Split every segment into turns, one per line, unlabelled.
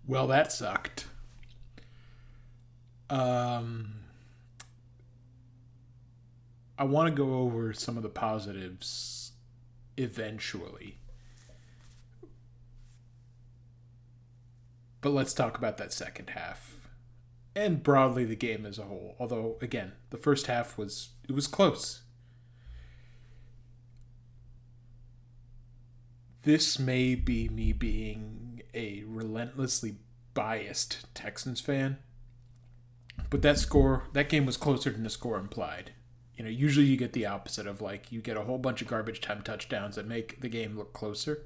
Well, that sucked. Um, I want to go over some of the positives eventually, but let's talk about that second half and broadly the game as a whole. Although, again, the first half was close. This may be me being a relentlessly biased Texans fan, but that game was closer than the score implied. Usually you get the opposite of like you get a whole bunch of garbage time touchdowns that make the game look closer.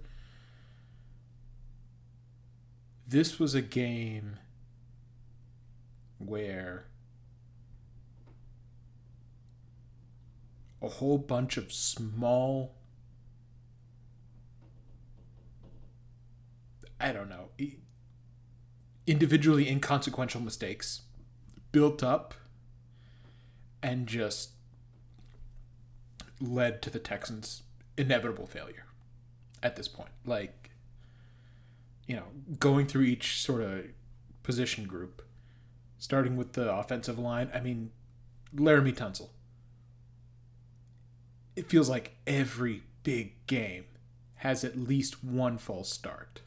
This was a game where a whole bunch of small, I don't know, individually inconsequential mistakes built up and just led to the Texans' inevitable failure at this point. Like, going through each sort of position group, starting with the offensive line. I mean, Laramie Tunsil. It feels like every big game has at least one false start.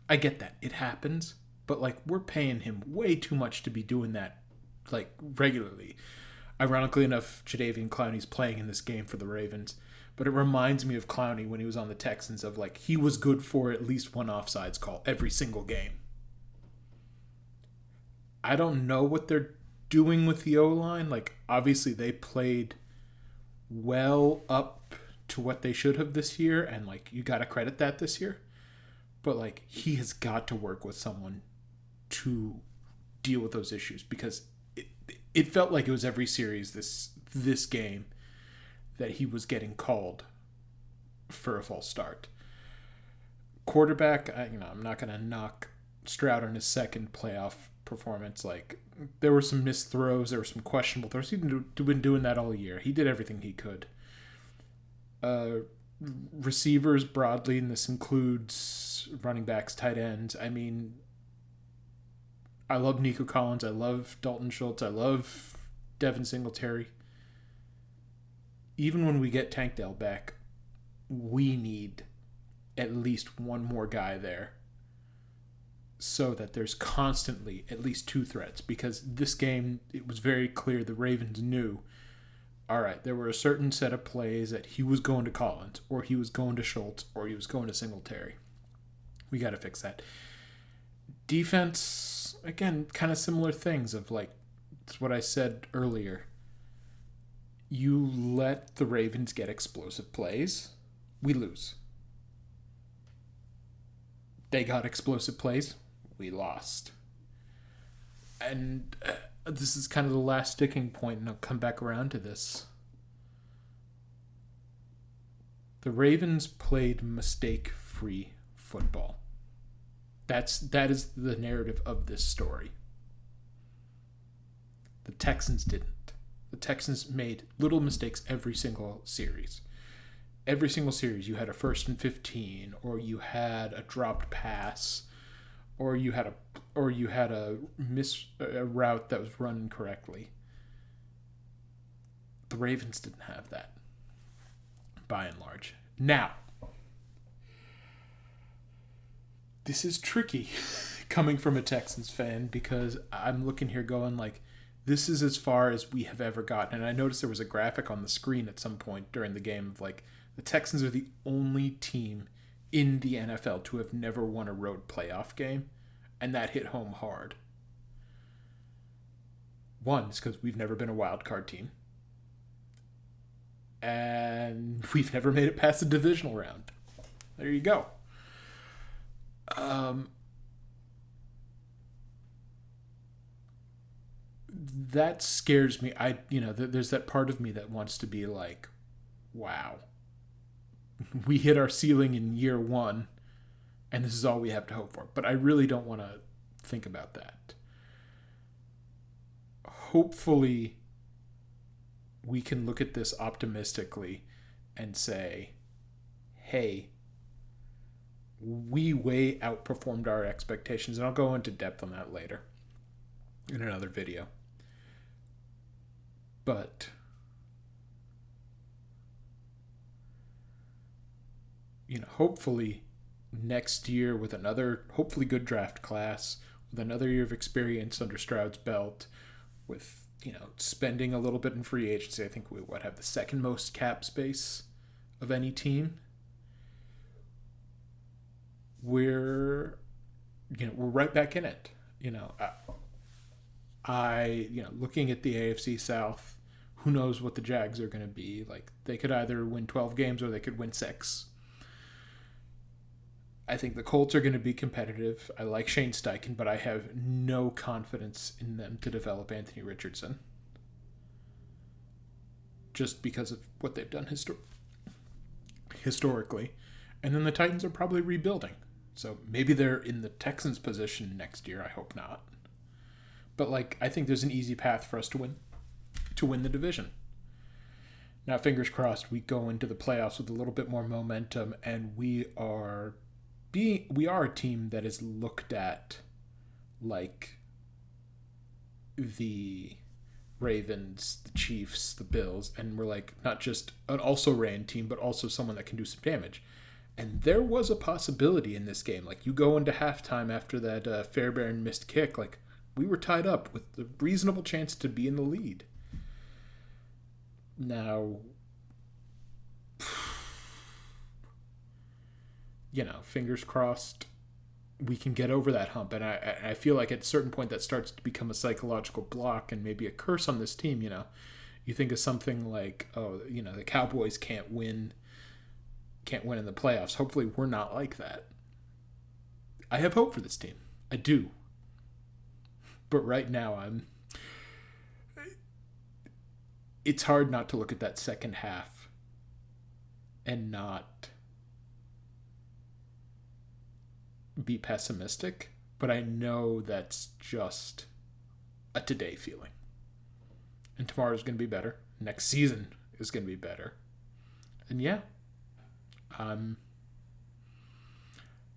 I get that. It happens, but like we're paying him way too much to be doing that like regularly. Ironically enough, Jadeveon Clowney's playing in this game for the Ravens, but it reminds me of Clowney when he was on the Texans of like he was good for at least one offsides call every single game. I don't know what they're doing with the O-line. Like obviously they played well up to what they should have this year, and like you got to credit that this year. But like he has got to work with someone to deal with those issues because it felt like it was every series this game that he was getting called for a false start. Quarterback, I'm not going to knock Stroud on his second playoff performance. Like there were some missed throws, there were some questionable throws. He's been doing that all year. He did everything he could. Receivers broadly, and this includes running backs, tight ends. I mean, I love Nico Collins. I love Dalton Schultz. I love Devin Singletary. Even when we get Tank Dell back, we need at least one more guy there so that there's constantly at least two threats. Because this game, it was very clear the Ravens knew, all right, there were a certain set of plays that he was going to Collins, or he was going to Schultz, or he was going to Singletary. We got to fix that. Defense, again, kind of similar things of like, it's what I said earlier. You let the Ravens get explosive plays, we lose. They got explosive plays, we lost. And this is kind of the last sticking point, and I'll come back around to this. The Ravens played mistake-free football. That is the narrative of this story. The Texans didn't. The Texans made little mistakes every single series. Every single series, you had a 1st and 15, or you had a dropped pass, or you had a route that was run incorrectly. The Ravens didn't have that, by and large. Now, this is tricky coming from a Texans fan because I'm looking here going like, this is as far as we have ever gotten. And I noticed there was a graphic on the screen at some point during the game of like, the Texans are the only team in the NFL to have never won a road playoff game. And that hit home hard. One is because we've never been a wild card team. And we've never made it past the divisional round. There you go. That scares me. There's that part of me that wants to be like, wow, we hit our ceiling in year one, and this is all we have to hope for. But I really don't want to think about that. Hopefully, we can look at this optimistically and say, hey, we way outperformed our expectations, and I'll go into depth on that later in another video. But hopefully next year with another hopefully good draft class, with another year of experience under Stroud's belt, with spending a little bit in free agency. I think we have the second most cap space of any team. We're right back in it. Looking at the AFC South, who knows what the Jags are going to be. Like, they could either win 12 games or they could win 6. I think the Colts are going to be competitive. I like Shane Steichen, but I have no confidence in them to develop Anthony Richardson. Just because of what they've done historically. And then the Titans are probably rebuilding. So maybe they're in the Texans' position next year. I hope not. But I think there's an easy path for us to win the division. Now, fingers crossed, we go into the playoffs with a little bit more momentum, and we are a team that is looked at like the Ravens, the Chiefs, the Bills, and we're like not just an also-ran team, but also someone that can do some damage. And there was a possibility in this game. You go into halftime after that Fairbairn missed kick, we were tied up with a reasonable chance to be in the lead. Now, fingers crossed we can get over that hump. And I feel like at a certain point that starts to become a psychological block and maybe a curse on this team. You think of something like, the Cowboys can't win in the playoffs. Hopefully we're not like that. I have hope for this team. I do. But right now it's hard not to look at that second half and not be pessimistic, but I know that's just a today feeling. And tomorrow's going to be better. Next season is going to be better. And yeah, I'm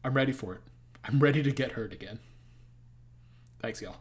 ready for it. I'm ready to get hurt again. Thanks, y'all.